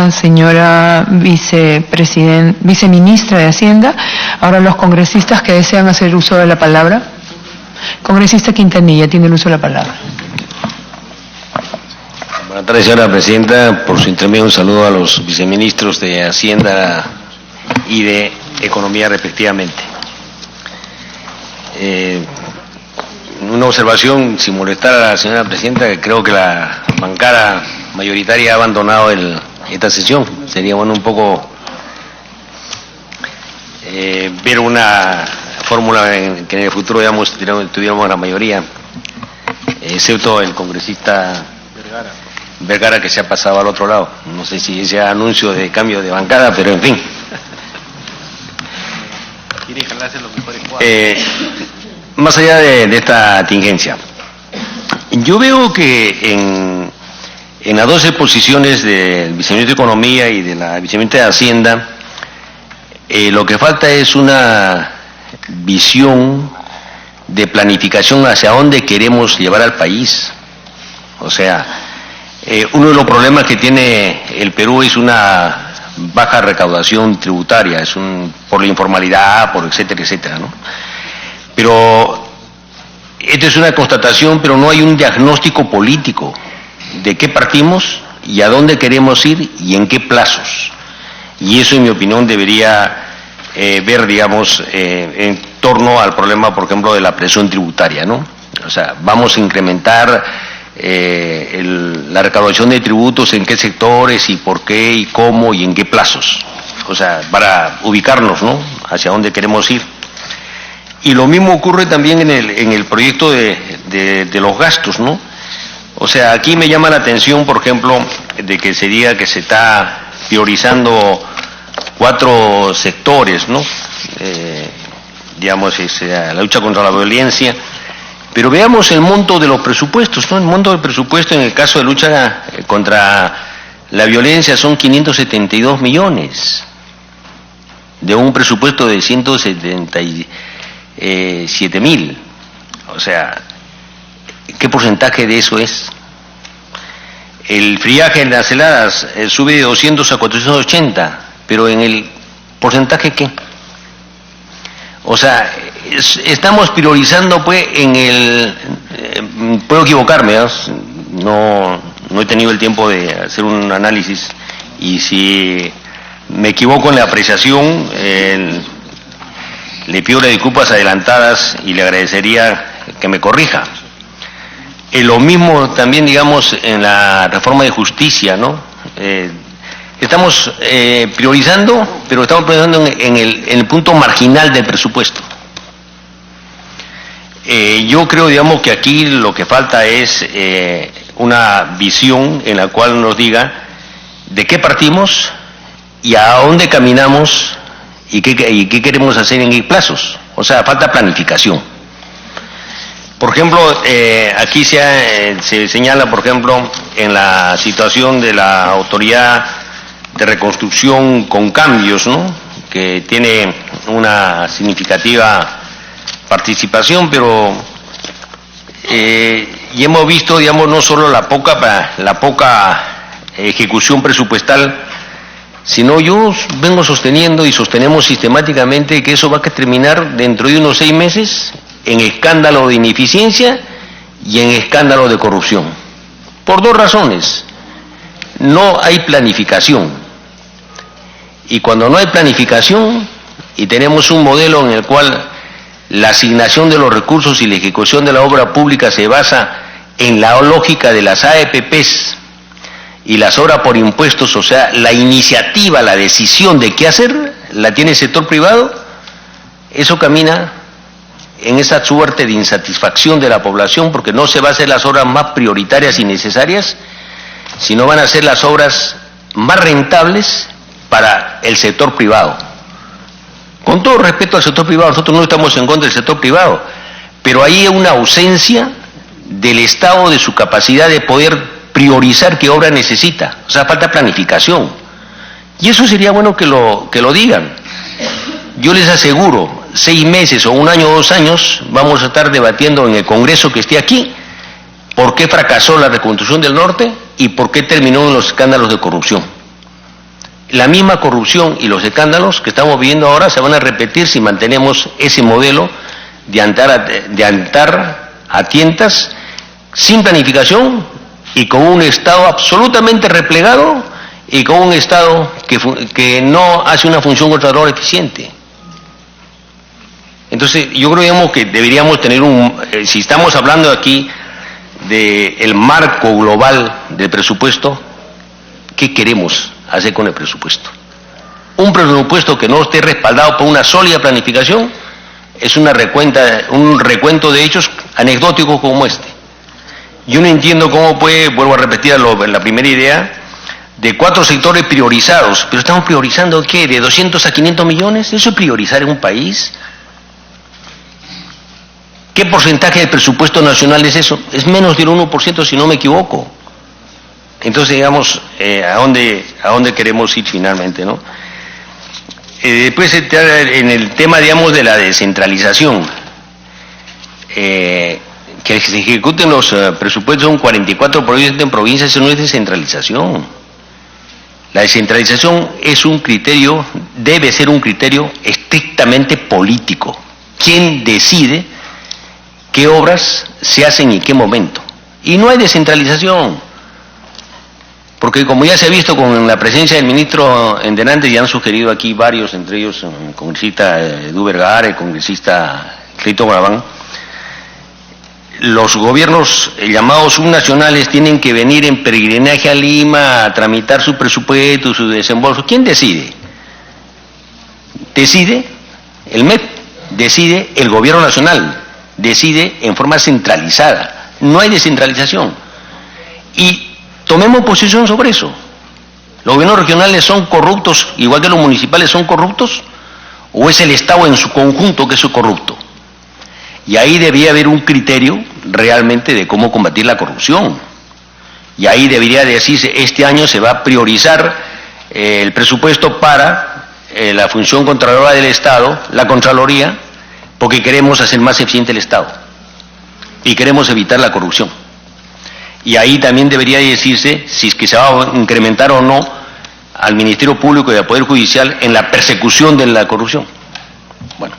la señora viceministra de Hacienda. Ahora los congresistas que desean hacer uso de la palabra. Congresista Quintanilla tiene el uso de la palabra. Buenas tardes, señora presidenta. Por su intermedio, un saludo a los viceministros de Hacienda y de Economía respectivamente. Una observación, sin molestar a la señora presidenta, que creo que la bancada mayoritaria ha abandonado esta sesión. Sería bueno un poco ver una fórmula en que en el futuro tuviéramos la mayoría, excepto el congresista Vergara, que se ha pasado al otro lado. No sé si ese anuncio de cambio de bancada, pero en fin. Más allá de esta tingencia, yo veo que en las 12 posiciones del viceministro de Economía y de la viceministra de Hacienda, lo que falta es una visión de planificación hacia dónde queremos llevar al país. O sea, uno de los problemas que tiene el Perú es una baja recaudación tributaria, por la informalidad, por etcétera, etcétera, ¿no? Pero esta es una constatación, pero no hay un diagnóstico político de qué partimos y a dónde queremos ir y en qué plazos. Y eso, en mi opinión, debería ver, digamos, en torno al problema, por ejemplo, de la presión tributaria, ¿no? O sea, vamos a incrementar la recaudación de tributos, en qué sectores y por qué y cómo y en qué plazos. O sea, para ubicarnos, ¿no?, hacia dónde queremos ir. Y lo mismo ocurre también en el proyecto de los gastos, ¿no? O sea, aquí me llama la atención, por ejemplo, de que se diga que se está priorizando 4 sectores, ¿no? Digamos, la lucha contra la violencia. Pero veamos el monto de los presupuestos, ¿no? El monto del presupuesto en el caso de lucha contra la violencia son 572 millones, de un presupuesto de 177.000. O sea, ¿qué porcentaje de eso es? El friaje en las heladas sube de 200 a 480, pero en el porcentaje, ¿qué? O sea, estamos priorizando, pues, puedo equivocarme, no he tenido el tiempo de hacer un análisis, y si me equivoco en la apreciación, le pido las disculpas adelantadas y le agradecería que me corrija. Lo mismo también, digamos, en la reforma de justicia, ¿no? Estamos priorizando, pero estamos priorizando en el punto marginal del presupuesto. Yo creo, digamos, que aquí lo que falta es una visión en la cual nos diga de qué partimos y a dónde caminamos y qué queremos hacer en qué plazos. O sea, falta planificación. Por ejemplo, aquí se señala, por ejemplo, en la situación de la Autoridad de Reconstrucción con Cambios, ¿no?, que tiene una significativa participación, pero y hemos visto, digamos, no solo la poca ejecución presupuestal, sino yo vengo sosteniendo y sostenemos sistemáticamente que eso va a terminar dentro de unos 6 meses en escándalo de ineficiencia y en escándalo de corrupción. Por 2 razones. No hay planificación. Y cuando no hay planificación y tenemos un modelo en el cual la asignación de los recursos y la ejecución de la obra pública se basa en la lógica de las AEPPs y las obras por impuestos, o sea, la iniciativa, la decisión de qué hacer, la tiene el sector privado, eso camina en esa suerte de insatisfacción de la población, porque no se van a hacer las obras más prioritarias y necesarias, sino van a ser las obras más rentables para el sector privado. Con todo respeto al sector privado, nosotros no estamos en contra del sector privado, pero hay una ausencia del Estado de su capacidad de poder priorizar qué obra necesita. O sea, falta planificación. Y eso sería bueno que lo digan. Yo les aseguro, 6 meses o 1 año o 2 años, vamos a estar debatiendo en el Congreso que esté aquí por qué fracasó la reconstrucción del norte y por qué terminó en los escándalos de corrupción. la misma corrupción y los escándalos que estamos viviendo ahora se van a repetir si mantenemos ese modelo de andar a tientas, sin planificación y con un Estado absolutamente replegado y con un Estado que no hace una función controladora eficiente. Entonces, yo creo, digamos, que deberíamos tener si estamos hablando aquí del marco global del presupuesto, ¿qué queremos hacer con el presupuesto? Un presupuesto que no esté respaldado por una sólida planificación es un recuento de hechos anecdóticos como este. Yo no entiendo cómo puede, vuelvo a repetir la primera idea, de 4 sectores priorizados, pero estamos priorizando ¿qué? ¿De 200 a 500 millones? ¿Eso es priorizar en un país? ¿Qué porcentaje del presupuesto nacional es eso? Es menos del 1%, si no me equivoco. Entonces, digamos, ¿a dónde queremos ir finalmente, no? Después, en el tema, digamos, de la descentralización, que se ejecuten los presupuestos un 44% en provincias, eso no es descentralización. La descentralización es un criterio, debe ser un criterio estrictamente político. ¿Quién decide qué obras se hacen y en qué momento? Y no hay descentralización, porque como ya se ha visto con la presencia del ministro en delante, ya han sugerido aquí varios, entre ellos el congresista Edu Vergara, el congresista Cleito Graván, los gobiernos llamados subnacionales tienen que venir en peregrinaje a Lima a tramitar su presupuesto, su desembolso. ¿Quién decide? Decide el MEP, decide el gobierno nacional, decide en forma centralizada. No hay descentralización. Y tomemos posición sobre eso. ¿Los gobiernos regionales son corruptos, igual que los municipales son corruptos? ¿O es el Estado en su conjunto que es corrupto? Y ahí debía haber un criterio realmente de cómo combatir la corrupción. Y ahí debería decirse, este año se va a priorizar el presupuesto para la función contralora del Estado, la Contraloría, porque queremos hacer más eficiente el Estado y queremos evitar la corrupción. Y ahí también debería decirse si es que se va a incrementar o no al Ministerio Público y al Poder Judicial en la persecución de la corrupción. Bueno,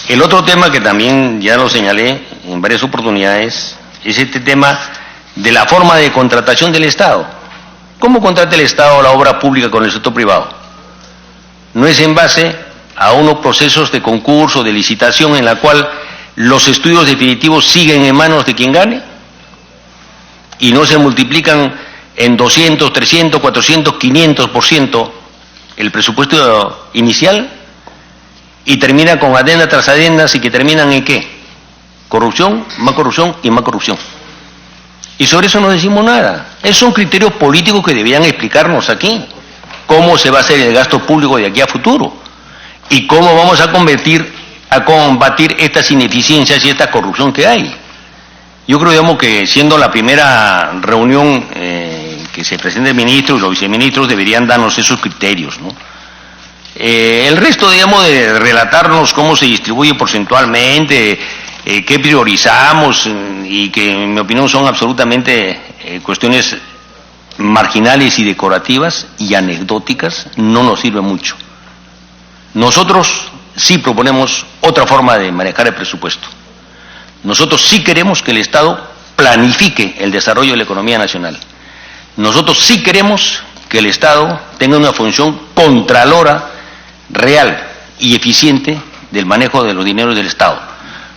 el otro tema que también ya lo señalé en varias oportunidades es este tema de la forma de contratación del Estado. ¿Cómo contrata el Estado la obra pública con el sector privado? No es en base a unos procesos de concurso, de licitación, en la cual los estudios definitivos siguen en manos de quien gane y no se multiplican en 200, 300, 400, 500% el presupuesto inicial y termina con adenda tras adendas y que terminan en ¿qué? Corrupción y más corrupción. Y sobre eso no decimos nada. Esos son criterios políticos que debían explicarnos aquí. ¿Cómo se va a hacer el gasto público de aquí a futuro? ¿Y cómo vamos a combatir estas ineficiencias y esta corrupción que hay? Yo creo, digamos, que siendo la primera reunión que se presenta el ministro y los viceministros deberían darnos esos criterios, ¿no? El resto, digamos, de relatarnos cómo se distribuye porcentualmente, qué priorizamos y que en mi opinión son absolutamente cuestiones marginales y decorativas y anecdóticas, no nos sirve mucho. Nosotros sí proponemos otra forma de manejar el presupuesto. Nosotros sí queremos que el Estado planifique el desarrollo de la economía nacional. Nosotros sí queremos que el Estado tenga una función contralora real y eficiente del manejo de los dineros del Estado.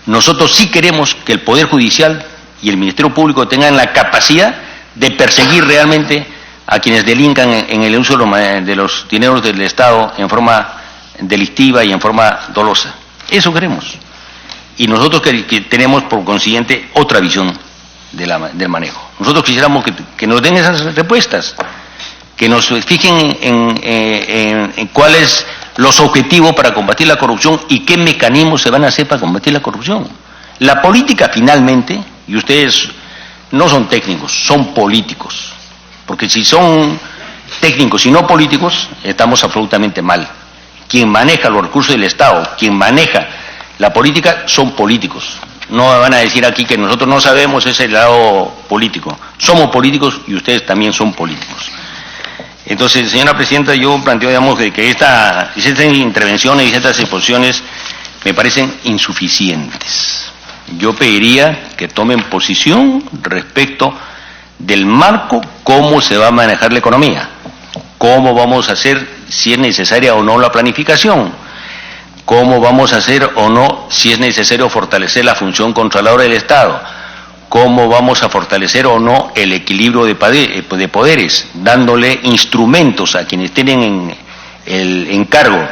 Nosotros sí queremos que el Poder Judicial y el Ministerio Público tengan la capacidad de perseguir realmente a quienes delincan en el uso de los dineros del Estado en forma delictiva y en forma dolosa. Eso queremos. Y nosotros que tenemos, por consiguiente, otra visión del manejo. Nosotros quisiéramos que nos den esas respuestas, que nos fijen en cuáles los objetivos para combatir la corrupción y qué mecanismos se van a hacer para combatir la corrupción. La política finalmente, y ustedes no son técnicos, son políticos, porque si son técnicos y no políticos, estamos absolutamente mal. Quien maneja los recursos del Estado, quien maneja la política, son políticos. No van a decir aquí que nosotros no sabemos ese lado político. Somos políticos y ustedes también son políticos. Entonces, señora Presidenta, yo planteo, digamos, que estas intervenciones y estas exposiciones me parecen insuficientes. Yo pediría que tomen posición respecto del marco, cómo se va a manejar la economía, cómo vamos a hacer, si es necesaria o no la planificación, cómo vamos a hacer o no, si es necesario fortalecer la función controladora del Estado, cómo vamos a fortalecer o no el equilibrio de poderes, dándole instrumentos a quienes tienen el encargo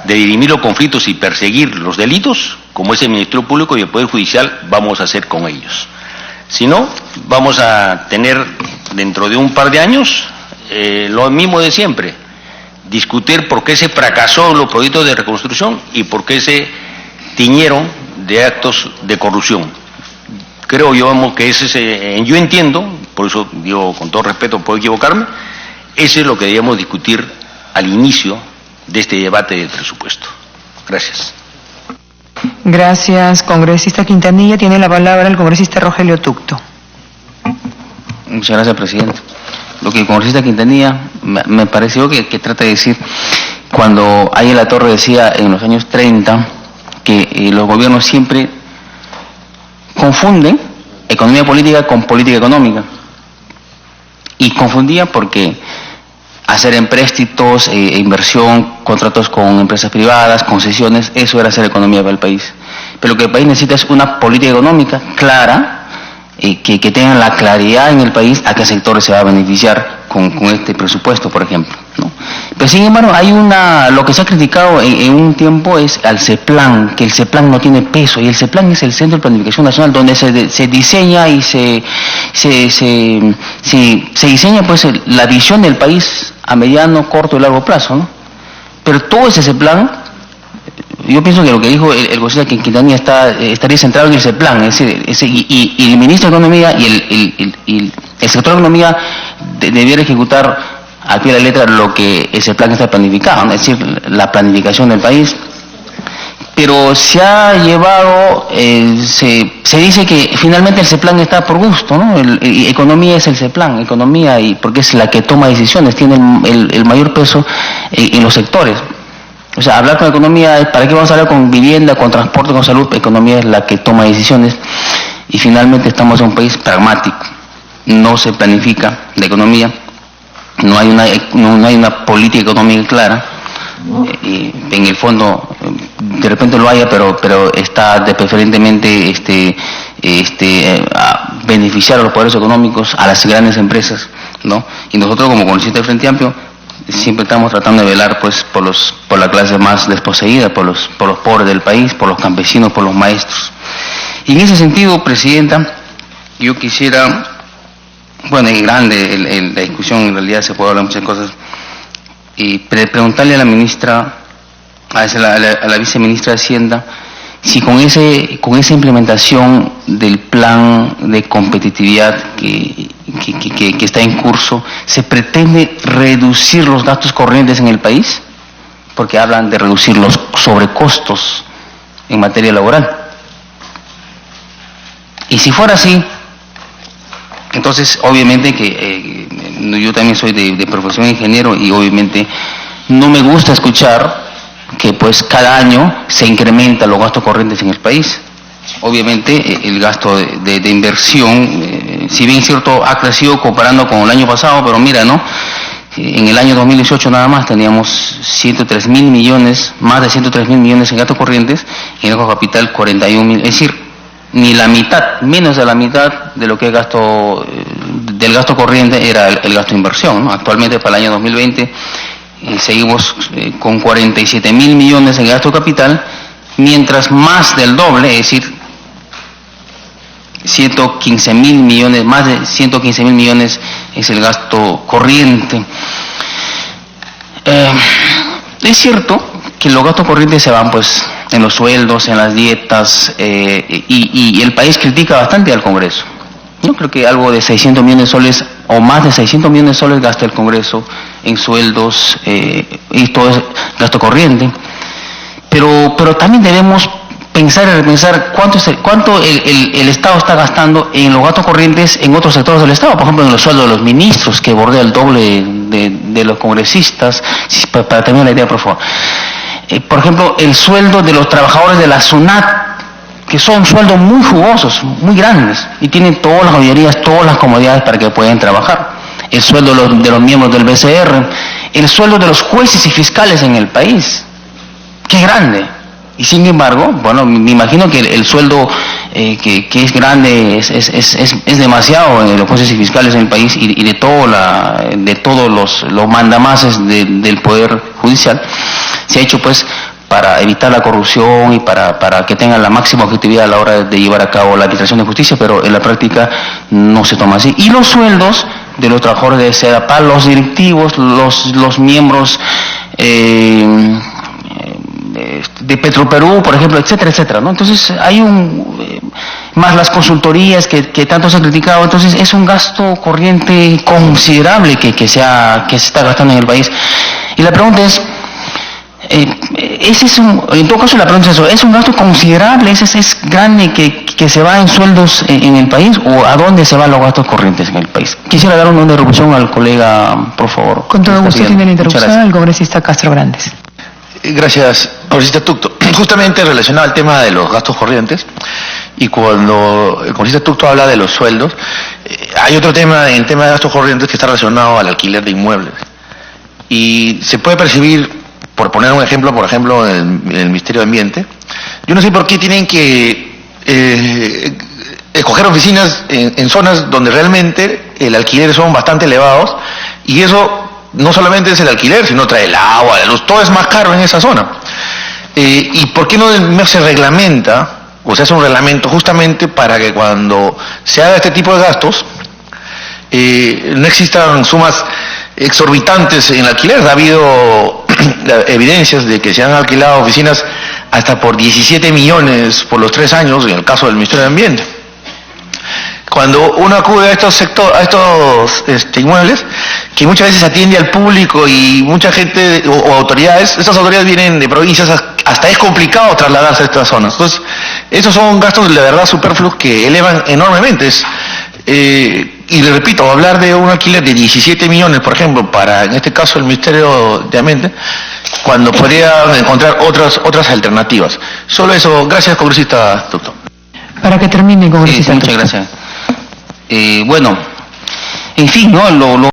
de dirimir los conflictos y perseguir los delitos, como es el Ministerio Público y el Poder Judicial, vamos a hacer con ellos. Si no, vamos a tener dentro de un par de años lo mismo de siempre, discutir por qué se fracasó los proyectos de reconstrucción y por qué se tiñeron de actos de corrupción. Creo yo que yo entiendo, por eso digo con todo respeto, puedo equivocarme, eso es lo que debíamos discutir al inicio de este debate del presupuesto. Gracias. Gracias, congresista Quintanilla. Tiene la palabra el congresista Rogelio Tucto. Muchas gracias, presidente. Lo que el congresista Quintanilla me pareció que trata de decir, cuando ahí la Torre decía en los años 30 que los gobiernos siempre confunden economía política con política económica. Y confundía porque hacer empréstitos, inversión, contratos con empresas privadas, concesiones, eso era hacer economía para el país. Pero lo que el país necesita es una política económica clara, que tenga la claridad en el país a qué sectores se va a beneficiar con este presupuesto, por ejemplo, ¿no? Pero sin embargo, lo que se ha criticado en un tiempo es al CEPLAN, que el CEPLAN no tiene peso, y el CEPLAN es el Centro de Planificación Nacional, donde se diseña y se diseña pues la visión del país a mediano, corto y largo plazo, ¿no? Pero todo ese CEPLAN, yo pienso que lo que dijo el congresista Quintanilla estaría centrado en ese plan, es decir, y el ministro de Economía y el sector de Economía debiera ejecutar al pie de la letra lo que ese plan está planificado, ¿no? Es decir, la planificación del país. Pero se ha llevado, se dice que finalmente el CEPLAN está por gusto, ¿no? Economía es el CEPLAN, economía, y porque es la que toma decisiones, tiene el mayor peso en los sectores. O sea, hablar con economía, ¿para qué vamos a hablar con vivienda, con transporte, con salud? Economía es la que toma decisiones y finalmente estamos en un país pragmático. No se planifica la economía, no hay una política económica clara. Y en el fondo, de repente lo haya, pero está preferentemente a beneficiar a los poderes económicos, a las grandes empresas, ¿no? Y nosotros como congresistas del Frente Amplio siempre estamos tratando de velar pues por la clase más desposeída, por los pobres del país, por los campesinos, por los maestros. Y en ese sentido, presidenta, yo quisiera, bueno, es grande la discusión, en realidad se puede hablar de muchas cosas, y preguntarle a la ministra, a la viceministra de Hacienda, si con esa implementación del plan de competitividad que está en curso, se pretende reducir los gastos corrientes en el país, porque hablan de reducir los sobrecostos en materia laboral. Y si fuera así, entonces obviamente que yo también soy de profesión ingeniero y obviamente no me gusta escuchar que pues cada año se incrementan los gastos corrientes en el país. Obviamente el gasto de inversión, si bien cierto ha crecido comparando con el año pasado, pero mira, ¿no? En el año 2018 nada más teníamos 103.000 millones, más de 103.000 millones en gastos corrientes, y en el capital 41.000, es decir, ni la mitad, menos de la mitad de lo que es del gasto corriente era el gasto de inversión, ¿no? Actualmente para el año 2020 seguimos con 47.000 millones en gasto capital, mientras más del doble, es decir, 115.000 millones, más de 115.000 millones es el gasto corriente. Es cierto que los gastos corrientes se van pues en los sueldos, en las dietas, y el país critica bastante al Congreso. Yo creo que algo de 600 millones de soles o más de 600 millones de soles gasta el Congreso en sueldos y todo es gasto corriente. Pero también debemos pensar y repensar cuánto el Estado está gastando en los gastos corrientes en otros sectores del Estado, por ejemplo en los sueldos de los ministros, que bordea el doble de los congresistas, para terminar la idea, por favor. Por ejemplo, el sueldo de los trabajadores de la SUNAT, que son sueldos muy jugosos, muy grandes, y tienen todas las mayorías, todas las comodidades para que puedan trabajar. El sueldo de los miembros del BCR, el sueldo de los jueces y fiscales en el país, que es grande. Y sin embargo, bueno, me imagino que el sueldo que es grande es demasiado en los jueces y fiscales en el país y de todos los mandamases del Poder Judicial. Se ha hecho pues para evitar la corrupción y para que tengan la máxima objetividad a la hora de llevar a cabo la administración de justicia, pero en la práctica no se toma así. Y los sueldos de los trabajadores de SEDAPAL, los directivos, los miembros de Petroperú, por ejemplo, etcétera, etcétera, ¿no? Entonces hay más las consultorías que tanto se han criticado, entonces es un gasto corriente considerable que se está gastando en el país. Y la pregunta es, en todo caso la pregunta es eso, ¿es un gasto considerable, es grande que se va en sueldos en el país, o a dónde se van los gastos corrientes en el país? Quisiera dar una interrupción al colega, por favor. Con todo gusto tiene la interrupción el congresista Castro Grandes. Gracias, congresista Tucto. Justamente relacionado al tema de los gastos corrientes, y cuando el congresista Tucto habla de los sueldos, hay otro tema en el tema de gastos corrientes que está relacionado al alquiler de inmuebles. Y se puede percibir, por poner un ejemplo, en el Ministerio de Ambiente, yo no sé por qué tienen que escoger oficinas en zonas donde realmente el alquiler son bastante elevados, y eso no solamente es el alquiler, sino trae el agua, la luz, todo es más caro en esa zona. ¿Y por qué no se reglamenta, o se hace un reglamento justamente para que cuando se haga este tipo de gastos, no existan sumas exorbitantes en el alquiler? Ha habido evidencias de que se han alquilado oficinas hasta por 17 millones por los 3 años, en el caso del Ministerio de Ambiente. Cuando uno acude a estos inmuebles, que muchas veces atiende al público y mucha gente o autoridades, estas autoridades vienen de provincias, hasta es complicado trasladarse a estas zonas. Entonces, estos son gastos de verdad superfluos que elevan enormemente. Y le repito, hablar de un alquiler de 17 millones, por ejemplo, para en este caso el Ministerio de Ambiente, cuando podría encontrar otras alternativas. Solo eso. Gracias, congresista Tucto. Para que termine, congresista Tucto. Muchas gracias. Bueno, en fin, ¿no?